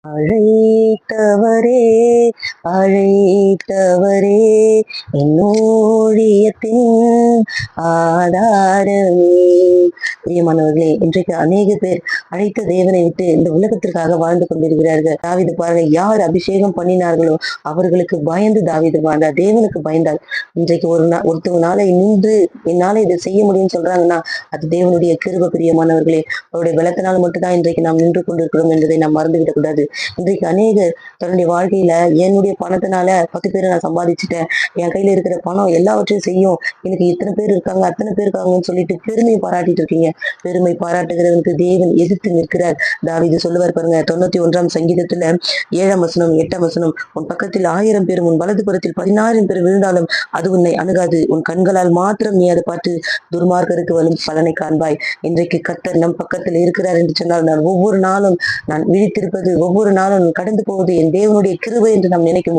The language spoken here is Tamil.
அழைத்தவரே அழைத்தவரே என்னோழியத்தின் ஆதாரமே. பிரியமானவர்களே, இன்றைக்கு அநேக பேர் அழைத்த தேவனை விட்டு இந்த உலகத்திற்காக வாழ்ந்து கொண்டிருக்கிறார்கள். தாவீது பாருங்க, யார் அபிஷேகம் பண்ணினார்களோ அவர்களுக்கு பயந்து தாவீது வாழ்ந்தார், தேவனுக்கு பயந்தார். இன்றைக்கு ஒருத்தவனால நின்று என்னால இதை செய்ய முடியும்னு சொல்றாங்கன்னா அது தேவனுடைய கிருபை. பிரியமானவர்களே, அவருடைய பலத்தினால் மட்டும்தான் இன்றைக்கு நாம் நின்று கொண்டிருக்கிறோம் என்பதை நாம் மறந்துவிடக் கூடாது. இன்றைக்கு அநேகர் தன்னுடைய வாழ்க்கையில என்னுடைய பணத்தினால 10 பேரை நான் சம்பாதிச்சுட்டேன், என் கையில இருக்கிற பணம் எல்லாவற்றையும் செய்யும், எனக்கு இத்தனை பேர் இருக்காங்க அத்தனை பேர் இருக்காங்கன்னு சொல்லிட்டு பெருமையை பாராட்டிட்டு இருக்கீங்க. பெருமை பாராட்டுகிறவனுக்கு தேவன் எதிர்த்து நிற்கிறார். தாவீது சொல்லுவார் பாருங்க, 91ஆம் சங்கீதத்துல 7ஆம் வசனம் 8ஆம் வசனம், உன் பக்கத்தில் 1000 பேரும் உன் வலது புறத்தில் 16 பேர் விழுந்தாலும் அது உன்னை அணுகாது, உன் கண்களால் மாத்திரம் நீ அதை பார்த்து துர்மார்க்கருக்கு வரும் பலனை காண்பாய். இன்றைக்கு கர்த்தர் நம் பக்கத்தில் இருக்கிறார் என்று சொன்னால் நான் ஒவ்வொரு நாளும் நான் விழித்திருப்பது, ஒவ்வொரு நாளும் கடந்து போவது என் தேவனுடைய கிருபை என்று நாம் நினைக்கும்